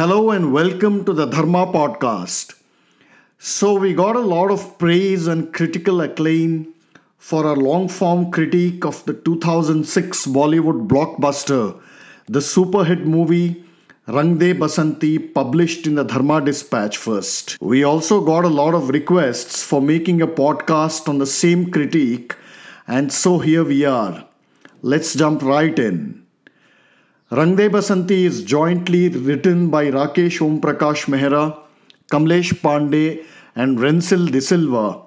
Hello and welcome to the Dharma podcast. So, we got a lot of praise and critical acclaim for our long form critique of the 2006 Bollywood blockbuster, the super hit movie Rang De Basanti, published in the Dharma Dispatch first. We also got a lot of requests for making a podcast on the same critique, and so here we are. Let's jump right in. Rang De Basanti is jointly written by Rakesh Om Prakash Mehra, Kamlesh Pandey, and Rensil De Silva.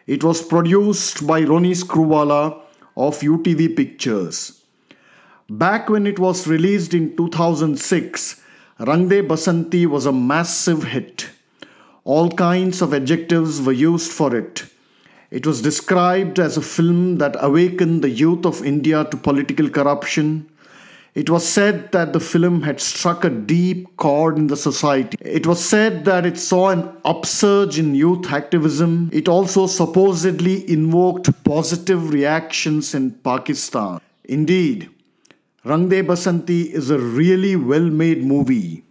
It was produced by Ronnie Screwvala of UTV Pictures. Back when it was released in 2006, Rang De Basanti was a massive hit. All kinds of adjectives were used for it. It was described as a film that awakened the youth of India to political corruption. It was said that the film had struck a deep chord in the society. It was said that it saw an upsurge in youth activism. It also supposedly invoked positive reactions in Pakistan. Indeed, Rang De Basanti is a really well-made movie.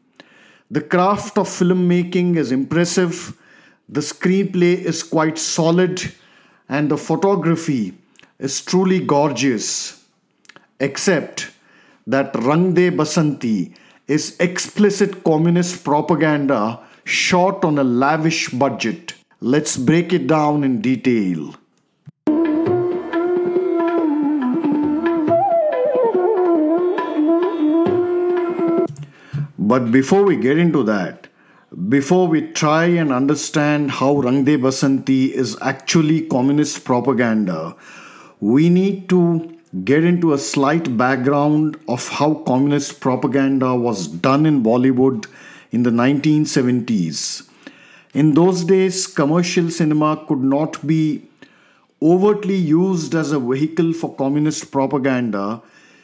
The craft of filmmaking is impressive, the screenplay is quite solid, and the photography is truly gorgeous. Except that Rang De Basanti is explicit communist propaganda shot on a lavish budget. Let's break it down in detail. But before we get into that, before we try and understand how Rang De Basanti is actually communist propaganda, we need to get into a slight background of how communist propaganda was done in Bollywood in the 1970s. In those days, commercial cinema could not be overtly used as a vehicle for communist propaganda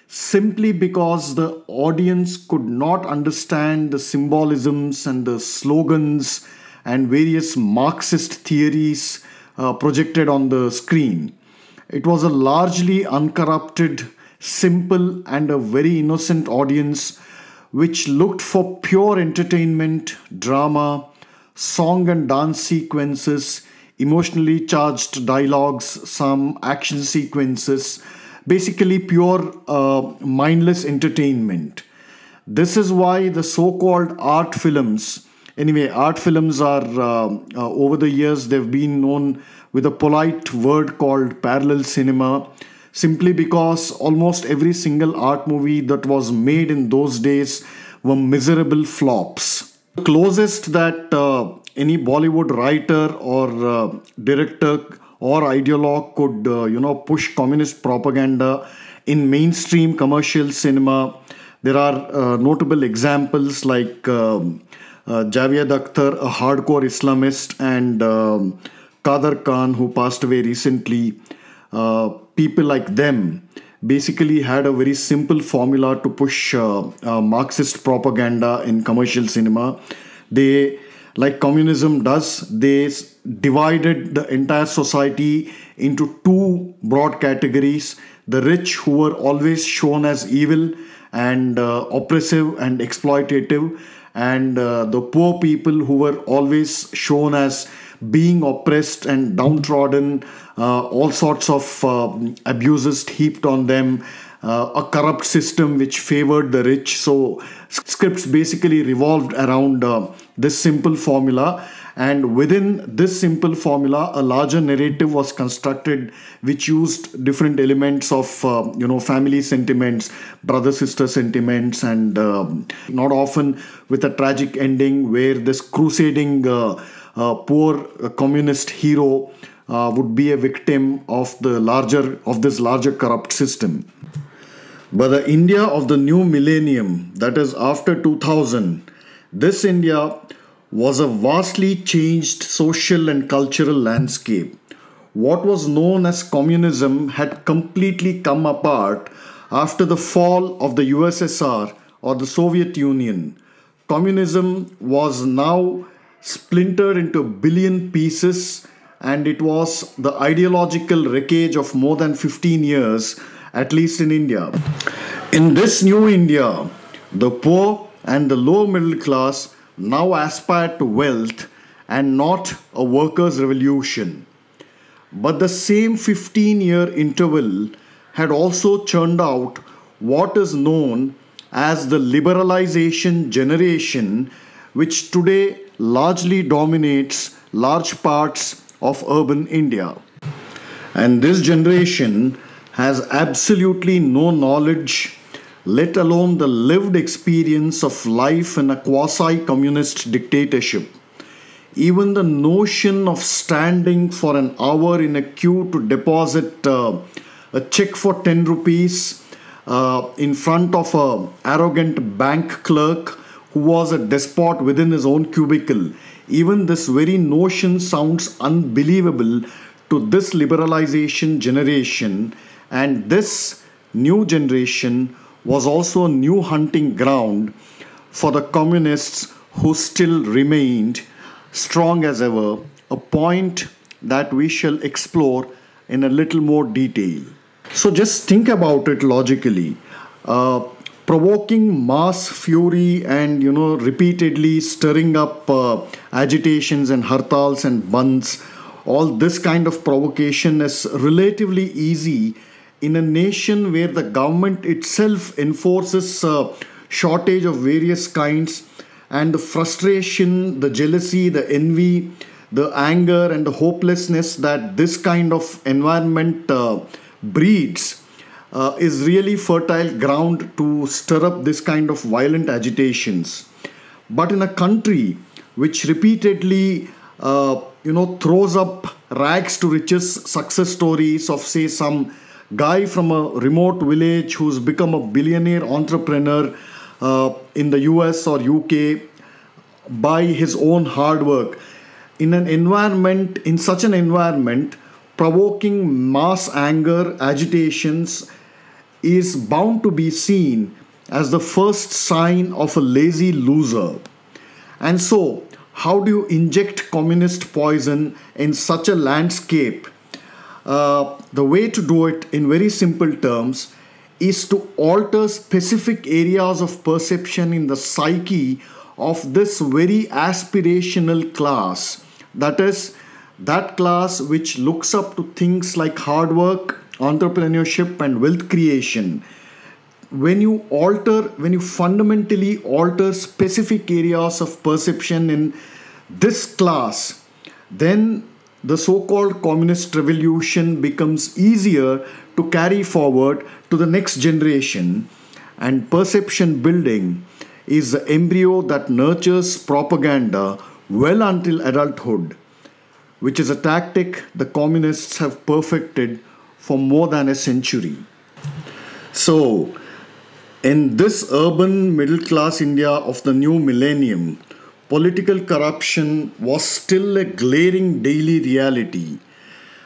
simply because the audience could not understand the symbolisms and the slogans and various Marxist theories projected on the screen. It was a largely uncorrupted, simple, and a very innocent audience which looked for pure entertainment, drama, song and dance sequences, emotionally charged dialogues, some action sequences, basically pure mindless entertainment. This is why the so-called art films, art films are over the years they've been known with a polite word called parallel cinema, simply because almost every single art movie that was made in those days were miserable flops. The closest that any Bollywood writer or director or ideologue could push communist propaganda in mainstream commercial cinema, there are notable examples like Javed Akhtar, a hardcore Islamist, and Kader Khan, who passed away recently. People like them basically had a very simple formula to push Marxist propaganda in commercial cinema. They, like communism does, they divided the entire society into two broad categories: the rich, who were always shown as evil and oppressive and exploitative, and the poor people, who were always shown as being oppressed and downtrodden, all sorts of abuses heaped on them, a corrupt system which favored the rich. So scripts basically revolved around this simple formula, and within this simple formula a larger narrative was constructed which used different elements of family sentiments, brother sister sentiments, and not often with a tragic ending where this crusading poor communist hero would be a victim of this larger corrupt system. But the India of the new millennium, that is after 2000, this India was a vastly changed social and cultural landscape. What was known as communism had completely come apart after the fall of the USSR or the Soviet Union. Communism was now splintered into a billion pieces, and it was the ideological wreckage of more than 15 years, at least in India. In this new India, the poor, and the lower middle class now aspire to wealth and not a workers' revolution. But the same 15-year interval had also churned out what is known as the liberalization generation, which today largely dominates large parts of urban India. And this generation has absolutely no knowledge, let alone the lived experience of life in a quasi communist dictatorship. Even the notion of standing for an hour in a queue to deposit a check for 10 rupees in front of a arrogant bank clerk who was a despot within his own cubicle, even this very notion sounds unbelievable to this liberalization generation. And this new generation was also a new hunting ground for the communists who still remained strong as ever, a point that we shall explore in a little more detail. So just think about it logically. Provoking mass fury and repeatedly stirring up agitations and hartals and bandhs, all this kind of provocation is relatively easy in a nation where the government itself enforces shortage of various kinds, and the frustration, the jealousy, the envy, the anger, and the hopelessness that this kind of environment breeds is really fertile ground to stir up this kind of violent agitations. But in a country which repeatedly throws up rags to riches success stories of, say, some guy from a remote village who's become a billionaire entrepreneur in the US or UK by his own hard work, in such an environment, provoking mass anger, agitations is bound to be seen as the first sign of a lazy loser. And so, how do you inject communist poison in such a landscape? The way to do it in very simple terms is to alter specific areas of perception in the psyche of this very aspirational class. That is, that class which looks up to things like hard work, entrepreneurship, and wealth creation. When you fundamentally alter specific areas of perception in this class, then the so-called communist revolution becomes easier to carry forward to the next generation. And perception building is the embryo that nurtures propaganda well until adulthood, which is a tactic the communists have perfected for more than a century. So, in this urban middle class India of the new millennium, political corruption was still a glaring daily reality.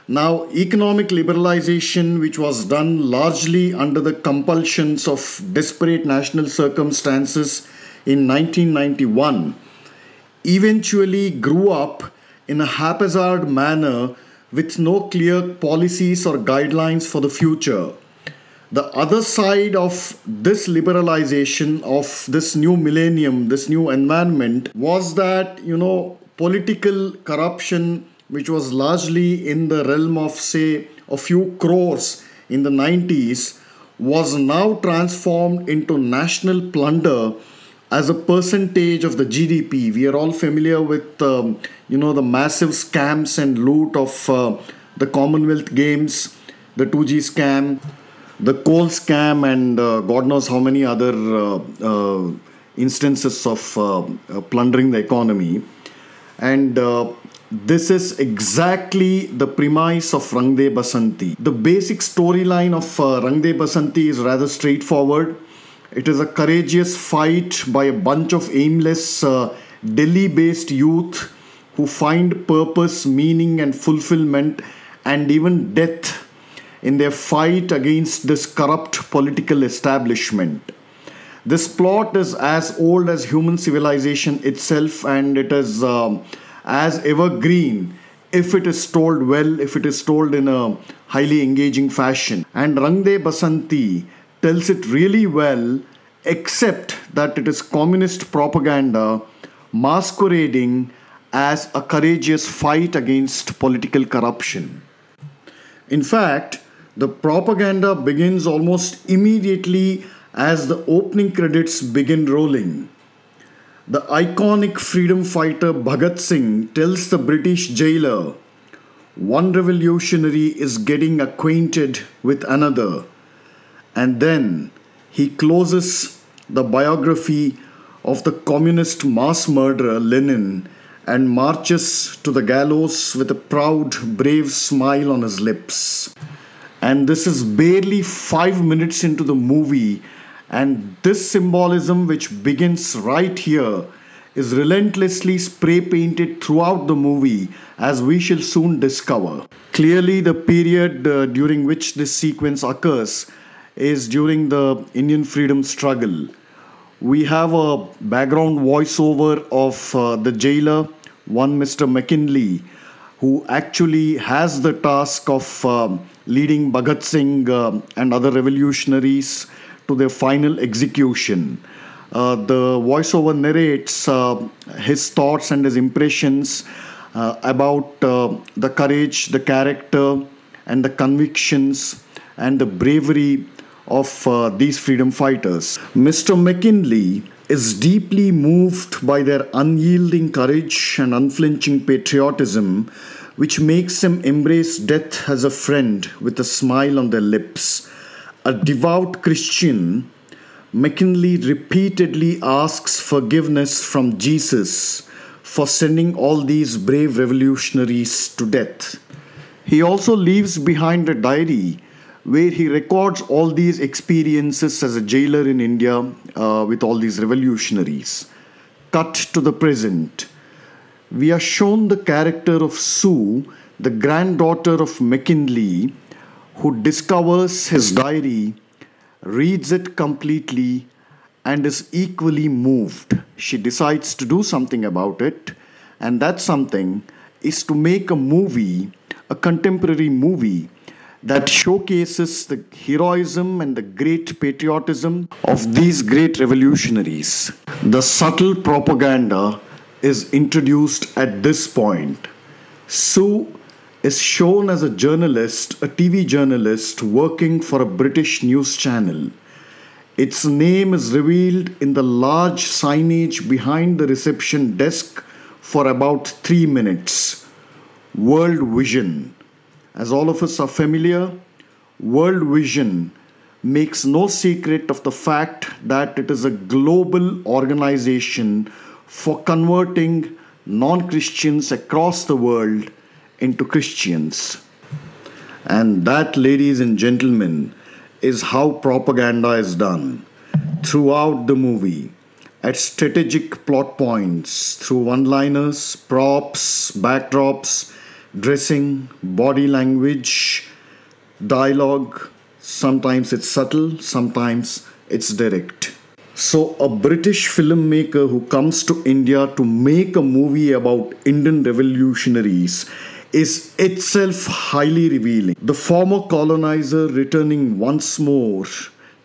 Now, economic liberalization, which was done largely under the compulsions of desperate national circumstances in 1991, eventually grew up in a haphazard manner with no clear policies or guidelines for the future. The other side of this liberalization of this new millennium, this new environment, was that, political corruption, which was largely in the realm of, say, a few crores in the 90s, was now transformed into national plunder as a percentage of the GDP. We are all familiar with, the massive scams and loot of the Commonwealth Games, the 2G scam, the coal scam, and God knows how many other instances of plundering the economy. And this is exactly the premise of Rang De Basanti. The basic storyline of Rang De Basanti is rather straightforward. It is a courageous fight by a bunch of aimless Delhi-based youth who find purpose, meaning, and fulfillment, and even death in their fight against this corrupt political establishment. This plot is as old as human civilization itself, and it is as evergreen if it is told well, if it is told in a highly engaging fashion. And Rang De Basanti tells it really well except that it is communist propaganda masquerading as a courageous fight against political corruption. In fact, the propaganda begins almost immediately as the opening credits begin rolling. The iconic freedom fighter Bhagat Singh tells the British jailer, "One revolutionary is getting acquainted with another." And then he closes the biography of the communist mass murderer Lenin and marches to the gallows with a proud, brave smile on his lips. And this is barely 5 minutes into the movie, and this symbolism, which begins right here, is relentlessly spray painted throughout the movie, as we shall soon discover. Clearly, the period during which this sequence occurs is during the Indian freedom struggle. We have a background voiceover of the jailer, one Mr. McKinley, who actually has the task of leading Bhagat Singh and other revolutionaries to their final execution. The voiceover narrates his thoughts and his impressions about the courage, the character, and the convictions and the bravery of these freedom fighters. Mr. McKinley is deeply moved by their unyielding courage and unflinching patriotism, which makes him embrace death as a friend with a smile on their lips. A devout Christian, McKinley repeatedly asks forgiveness from Jesus for sending all these brave revolutionaries to death. He also leaves behind a diary where he records all these experiences as a jailer in India with all these revolutionaries. Cut to the present. We are shown the character of Sue, the granddaughter of McKinley, who discovers his diary, reads it completely, and is equally moved. She decides to do something about it, and that something is to make a movie, a contemporary movie, that showcases the heroism and the great patriotism of these great revolutionaries. The subtle propaganda is introduced at this point. Sue is shown as a journalist, a TV journalist working for a British news channel. Its name is revealed in the large signage behind the reception desk for about 3 minutes. World Vision. As all of us are familiar, World Vision makes no secret of the fact that it is a global organization for converting non-Christians across the world into Christians. And that, ladies and gentlemen, is how propaganda is done throughout the movie, at strategic plot points, through one-liners, props, backdrops, dressing, body language, dialogue. Sometimes it's subtle, sometimes it's direct. So a British filmmaker who comes to India to make a movie about Indian revolutionaries is itself highly revealing. The former colonizer returning once more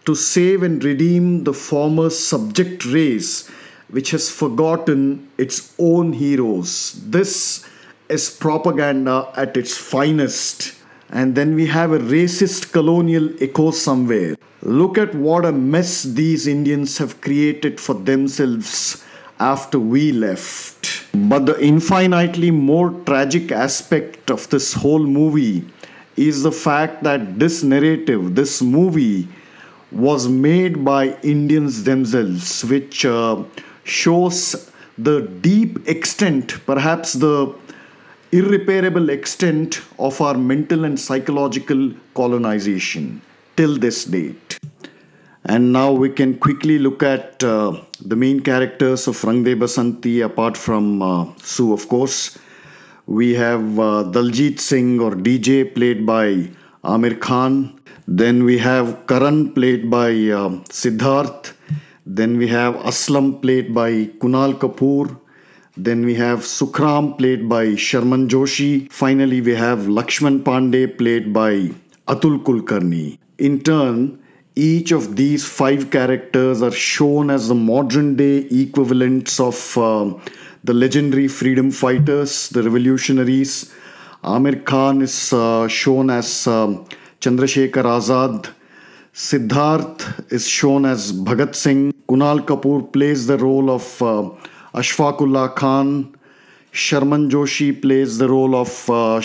to save and redeem the former subject race which has forgotten its own heroes. This is propaganda at its finest. And then we have a racist colonial echo somewhere. Look at what a mess these Indians have created for themselves after we left. But the infinitely more tragic aspect of this whole movie is the fact that this narrative, this movie, was made by Indians themselves, which shows the deep extent, perhaps the irreparable extent of our mental and psychological colonization till this date. And now we can quickly look at the main characters of Rang De Basanti apart from Sue, of course. We have Daljit Singh or DJ played by Amir Khan. Then we have Karan played by Siddharth. Then we have Aslam played by Kunal Kapoor. Then we have Sukhram played by Sharman Joshi. Finally, we have Lakshman Pandey played by Atul Kulkarni. In turn, each of these five characters are shown as the modern day equivalents of the legendary freedom fighters, the revolutionaries. Amir Khan is shown as Chandrasekhar Azad. Siddharth is shown as Bhagat Singh. Kunal Kapoor plays the role of Ashfaqullah Khan. Sharman Joshi plays the role of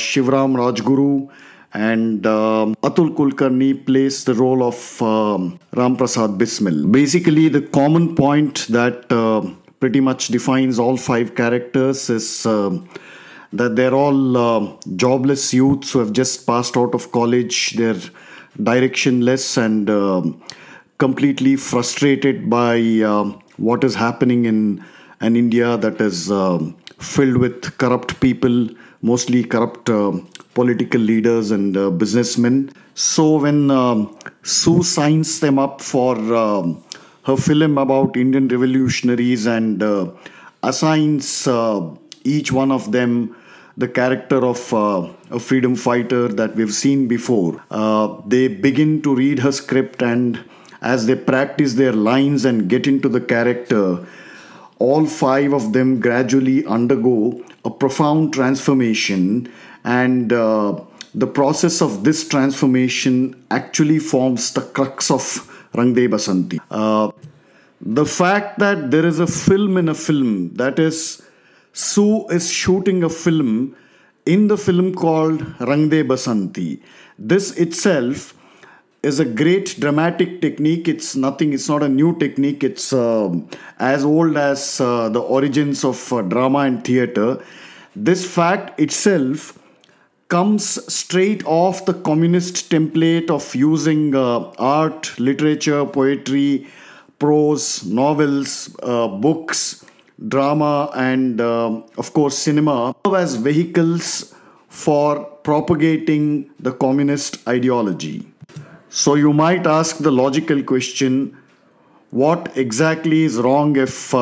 Shivram Rajguru. And Atul Kulkarni plays the role of Ram Prasad Bismil. Basically, the common point that pretty much defines all five characters is that they're all jobless youths who have just passed out of college. They're directionless and completely frustrated by what is happening in an India that is filled with corrupt people, mostly corrupt political leaders and businessmen. So when Sue signs them up for her film about Indian revolutionaries and assigns each one of them the character of a freedom fighter that we've seen before, they begin to read her script, and as they practice their lines and get into the character, all five of them gradually undergo a profound transformation, and the process of this transformation actually forms the crux of Rang De Basanti. The fact that there is a film in a film, that is, Sue is shooting a film in the film called Rang De Basanti. This itself is a great dramatic technique. It's not a new technique. It's as old as the origins of drama and theatre. This fact itself comes straight off the communist template of using art, literature, poetry, prose, novels, books, drama, and of course cinema as vehicles for propagating the communist ideology. So you might ask the logical question, what exactly is wrong if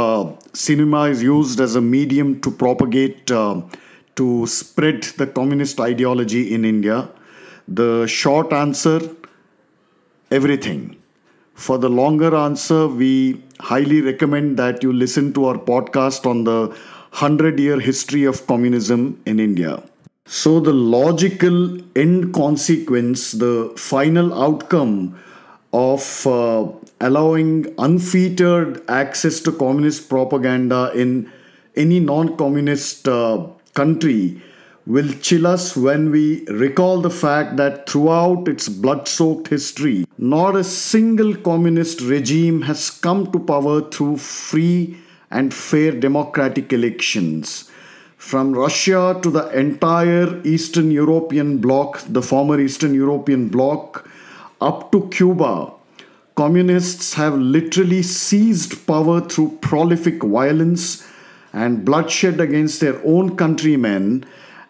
cinema is used as a medium to propagate, to spread the communist ideology in India? The short answer, everything. For the longer answer, we highly recommend that you listen to our podcast on the 100-year history of communism in India. So the logical end consequence, the final outcome of allowing unfettered access to communist propaganda in any non-communist country will chill us when we recall the fact that throughout its blood-soaked history, not a single communist regime has come to power through free and fair democratic elections. From Russia to the entire Eastern European bloc, the former Eastern European bloc, up to Cuba, communists have literally seized power through prolific violence and bloodshed against their own countrymen.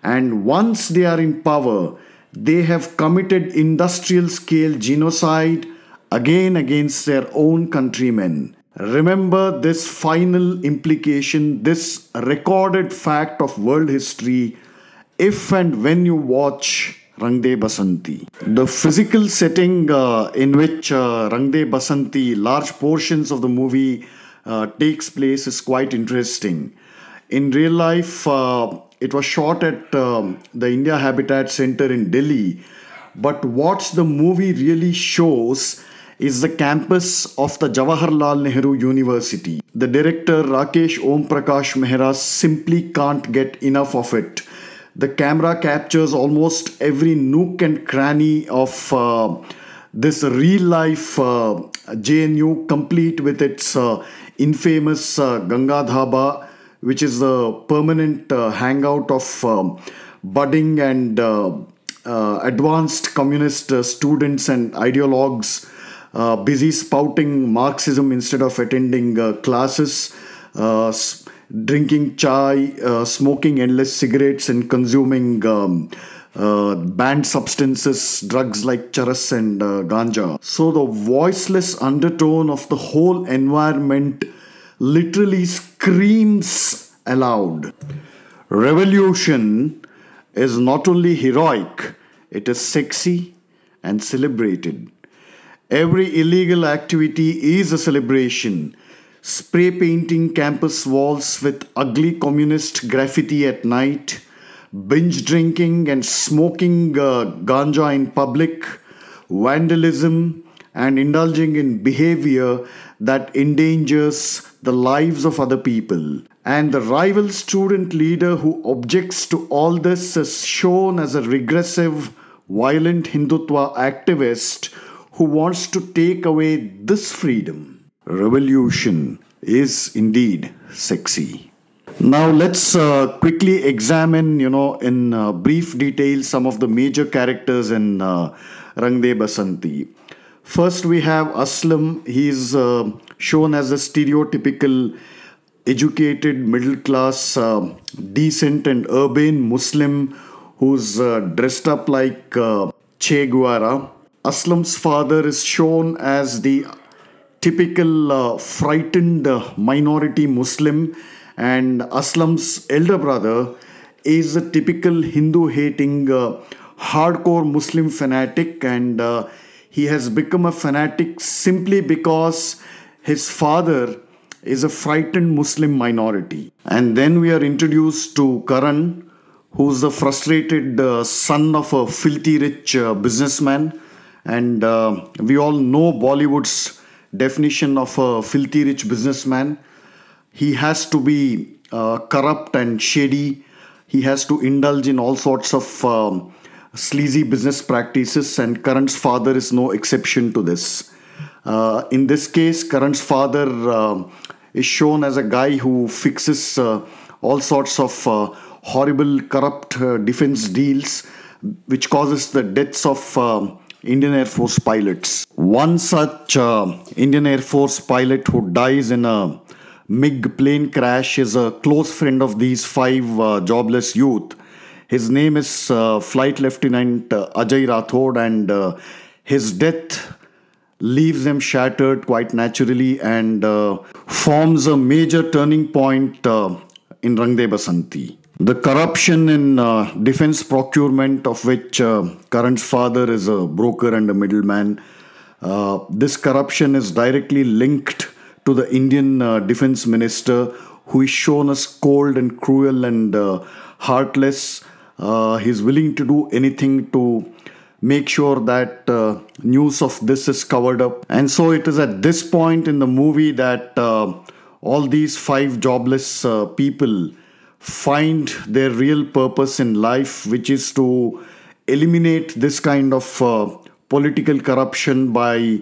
And once they are in power, they have committed industrial scale genocide again against their own countrymen. Remember this final implication, this recorded fact of world history, if and when you watch Rang De Basanti. The physical setting in which Rang De Basanti, large portions of the movie takes place, is quite interesting. In real life, it was shot at the India Habitat Center in Delhi. But what the movie really shows is the campus of the Jawaharlal Nehru University. The director Rakesh Om Prakash Mehra simply can't get enough of it. The camera captures almost every nook and cranny of this real-life JNU, complete with its infamous Ganga Dhaba, which is the permanent hangout of budding and advanced communist students and ideologues busy spouting Marxism instead of attending classes, drinking chai, smoking endless cigarettes, and consuming banned substances, drugs like charas and ganja. So the voiceless undertone of the whole environment literally screams aloud. Revolution is not only heroic, it is sexy and celebrated. Every illegal activity is a celebration. Spray painting campus walls with ugly communist graffiti at night, binge drinking and smoking ganja in public, vandalism, and indulging in behavior that endangers the lives of other people. And the rival student leader who objects to all this is shown as a regressive, violent Hindutva activist who wants to take away this freedom. Revolution is indeed sexy. Now let's quickly examine, in brief detail some of the major characters in Rang De Basanti. First, we have Aslam. He is shown as a stereotypical educated, middle class, decent and urban Muslim who's dressed up like Che Guevara. Aslam's father is shown as the typical frightened minority Muslim, and Aslam's elder brother is a typical Hindu hating hardcore Muslim fanatic, and he has become a fanatic simply because his father is a frightened Muslim minority. And then we are introduced to Karan, who's the frustrated son of a filthy rich businessman. And we all know Bollywood's definition of a filthy rich businessman. He has to be corrupt and shady. He has to indulge in all sorts of sleazy business practices, and Karan's father is no exception to this. In this case, Karan's father is shown as a guy who fixes all sorts of horrible, corrupt defense deals, which causes the deaths of Indian Air Force pilots. One such Indian Air Force pilot who dies in a MiG plane crash is a close friend of these five jobless youth. His name is Flight Lieutenant Ajay Rathod, and his death leaves them shattered quite naturally and forms a major turning point in Rang De Basanti. The corruption in defense procurement, of which Karan's father is a broker and a middleman, this corruption is directly linked to the Indian defense minister, who is shown as cold and cruel and heartless. He's willing to do anything to make sure that news of this is covered up. And so it is at this point in the movie that all these five jobless people find their real purpose in life, which is to eliminate this kind of political corruption by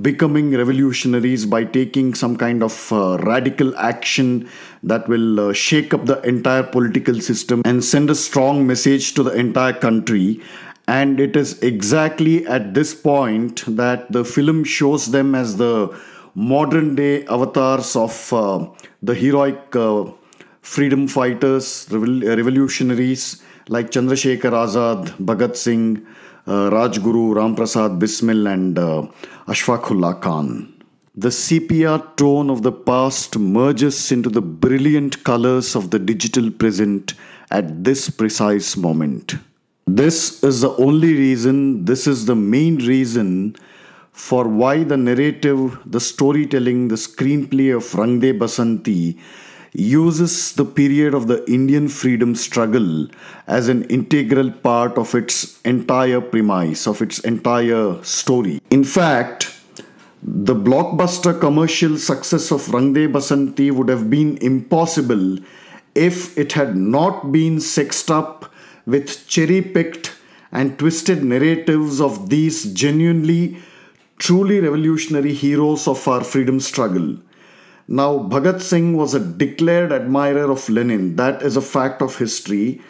becoming revolutionaries, by taking some kind of radical action that will shake up the entire political system and send a strong message to the entire country. And it is exactly at this point that the film shows them as the modern day avatars of the heroic freedom fighters, revolutionaries like Chandrasekhar Azad, Bhagat Singh, Rajguru, Ram Prasad Bismil, and Ashfaqullah Khan. The sepia tone of the past merges into the brilliant colors of the digital present at this precise moment. This is the only reason, this is the main reason for why the narrative, the storytelling, the screenplay of Rang De Basanti uses the period of the Indian freedom struggle as an integral part of its entire premise, of its entire story. In fact, the blockbuster commercial success of Rang De Basanti would have been impossible if it had not been sexed up with cherry-picked and twisted narratives of these genuinely, truly revolutionary heroes of our freedom struggle. Now, Bhagat Singh was a declared admirer of Lenin. That is a fact of history.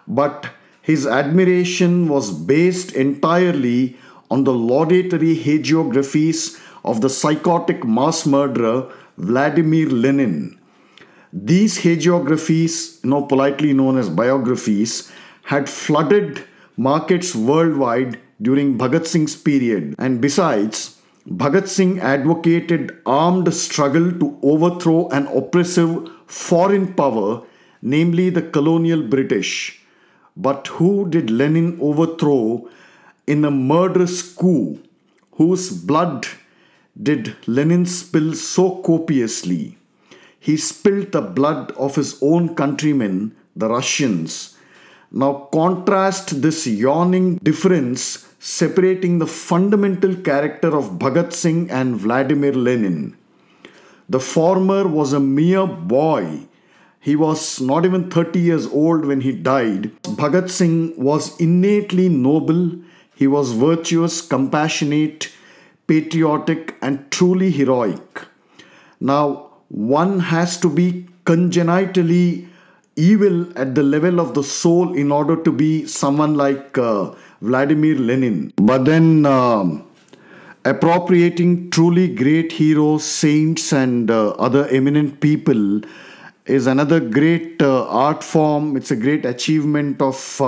But his admiration was based entirely on the laudatory hagiographies of the psychotic mass murderer Vladimir Lenin. These hagiographies, politely known as biographies, had flooded markets worldwide during Bhagat Singh's period. And besides, Bhagat Singh advocated armed struggle to overthrow an oppressive foreign power, namely the colonial British. But who did Lenin overthrow in a murderous coup? whose blood did Lenin spill so copiously? He spilled the blood of his own countrymen, the Russians. Now contrast this yawning difference separating the fundamental character of Bhagat Singh and Vladimir Lenin. The former was a mere boy. He was not even 30 years old when he died. Bhagat Singh was innately noble. He was virtuous, compassionate, patriotic, and truly heroic. Now, one has to be congenitally evil at the level of the soul in order to be someone like Vladimir Lenin. But then appropriating truly great heroes, saints, and other eminent people is another great art form. It's a great achievement of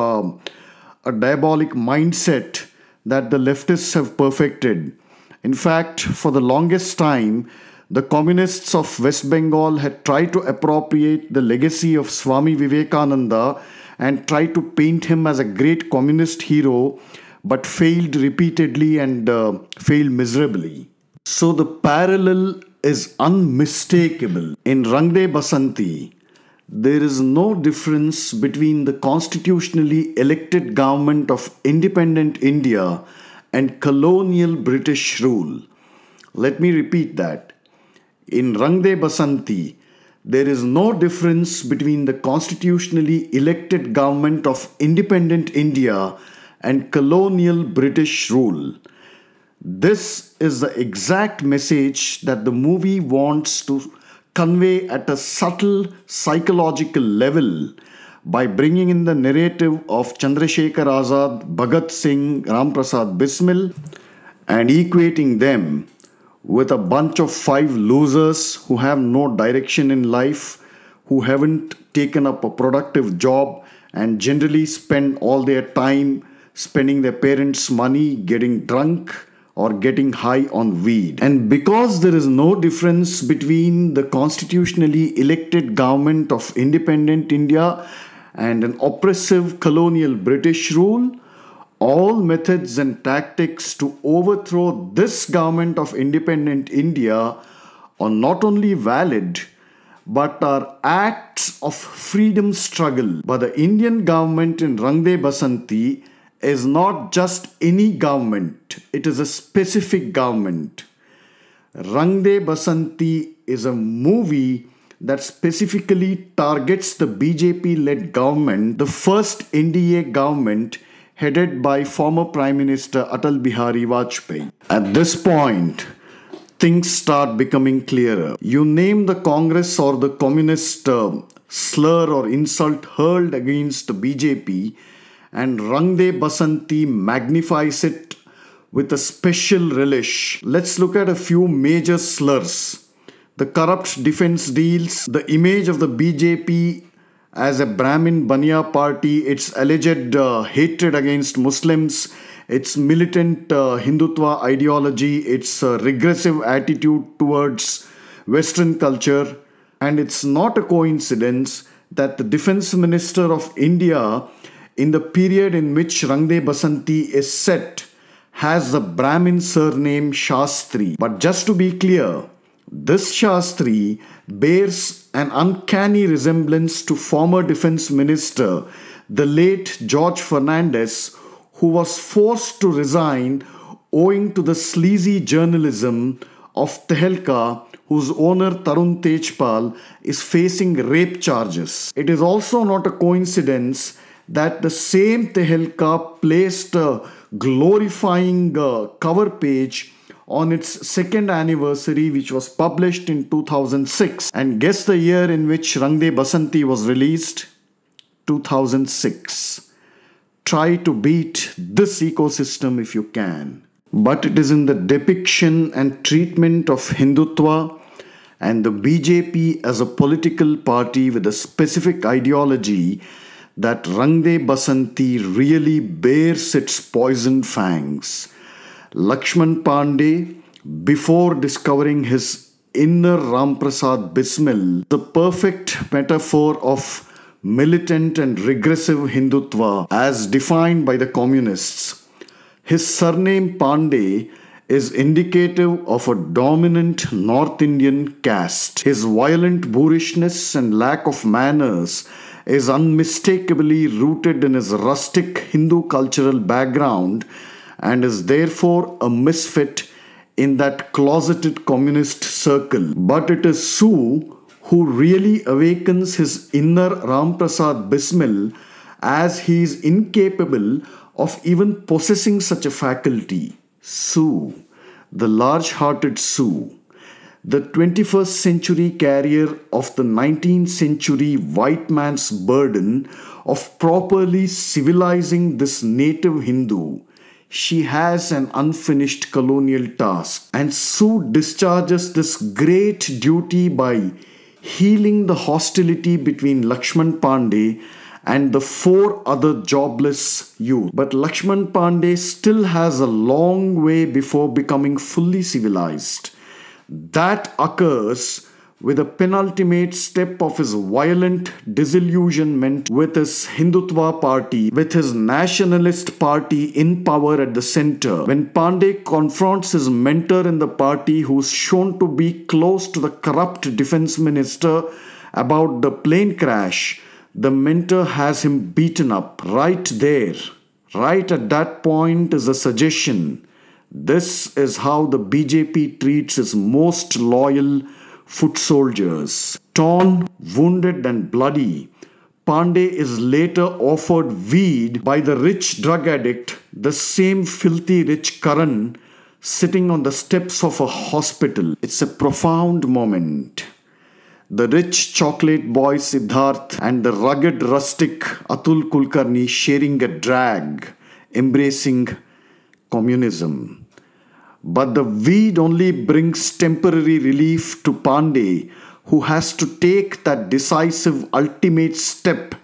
a diabolic mindset that the leftists have perfected. In fact, for the longest time, the communists of West Bengal had tried to appropriate the legacy of Swami Vivekananda and tried to paint him as a great communist hero, but failed repeatedly and failed miserably. So the parallel is unmistakable. In Rang De Basanti, there is no difference between the constitutionally elected government of independent India and colonial British rule. Let me repeat that. In Rang De Basanti, there is no difference between the constitutionally elected government of independent India and colonial British rule. This is the exact message that the movie wants to convey at a subtle psychological level by bringing in the narrative of Chandrasekhar Azad, Bhagat Singh, Ram Prasad Bismil, and equating them with a bunch of 5 losers who have no direction in life, who haven't taken up a productive job, and generally spend all their time spending their parents' money getting drunk or getting high on weed. And because there is no difference between the constitutionally elected government of independent India and an oppressive colonial British rule, all methods and tactics to overthrow this government of independent India are not only valid but are acts of freedom struggle. But the Indian government in Rang De Basanti is not just any government, it is a specific government. Rang De Basanti is a movie that specifically targets the BJP-led government, the first NDA government headed by former Prime Minister Atal Bihari Vajpayee. At this point, things start becoming clearer. You name the Congress or the communist slur or insult hurled against the BJP, and Rang De Basanti magnifies it with a special relish. Let's look at a few major slurs. The corrupt defense deals, the image of the BJP as a Brahmin Baniya party, its alleged hatred against Muslims, its militant Hindutva ideology, its regressive attitude towards Western culture. And it's not a coincidence that the Defense Minister of India, in the period in which Rang De Basanti is set, has the Brahmin surname Shastri. But just to be clear, this Shastri bears an uncanny resemblance to former Defense Minister, the late George Fernandez, who was forced to resign owing to the sleazy journalism of Tehelka, whose owner Tarun Tejpal is facing rape charges. It is also not a coincidence that the same Tehelka placed a glorifying cover page on its second anniversary, which was published in 2006. And guess the year in which Rang De Basanti was released? 2006. Try to beat this ecosystem if you can. But it is in the depiction and treatment of Hindutva and the BJP as a political party with a specific ideology that Rang De Basanti really bears its poisoned fangs. Lakshman Pandey, before discovering his inner Ram Prasad Bismil, the perfect metaphor of militant and regressive Hindutva as defined by the communists. His surname Pandey is indicative of a dominant North Indian caste. His violent boorishness and lack of manners is unmistakably rooted in his rustic Hindu cultural background and is therefore a misfit in that closeted communist circle. But it is Su who really awakens his inner Ramprasad Bismil, as he is incapable of even possessing such a faculty. Su, the large-hearted Su, the 21st century carrier of the 19th century white man's burden of properly civilizing this native Hindu. She has an unfinished colonial task, and Su discharges this great duty by healing the hostility between Lakshman Pandey and the 4 other jobless youth. But Lakshman Pandey still has a long way before becoming fully civilized. That occurs with the penultimate step of his violent disillusionment with his Hindutva party, with his nationalist party in power at the center. When Pandey confronts his mentor in the party, who's shown to be close to the corrupt defense minister, about the plane crash, the mentor has him beaten up right there. Right at that point is a suggestion. This is how the BJP treats its most loyal foot soldiers. Torn, wounded and bloody, Pandey is later offered weed by the rich drug addict, the same filthy rich Karan, sitting on the steps of a hospital. It's a profound moment. The rich chocolate boy Siddharth and the rugged rustic Atul Kulkarni sharing a drag, embracing communism. But the weed only brings temporary relief to Pandey, who has to take that decisive ultimate step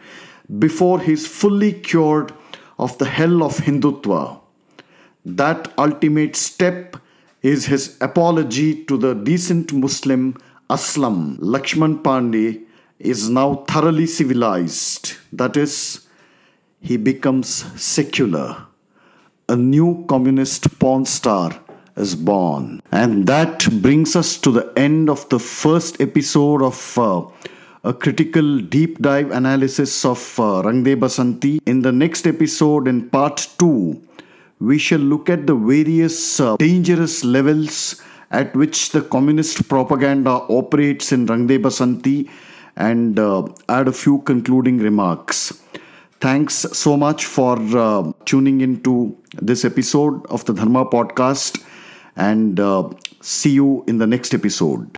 before he is fully cured of the hell of Hindutva. That ultimate step is his apology to the decent Muslim Aslam. Lakshman Pandey is now thoroughly civilized. That is, he becomes secular. A new communist porn star is born. And that brings us to the end of the first episode of a critical deep dive analysis of Rang De Basanti. In the next episode, in part 2, we shall look at the various dangerous levels at which the communist propaganda operates in Rang De Basanti and add a few concluding remarks. Thanks so much for tuning into this episode of the Dharma podcast, and see you in the next episode.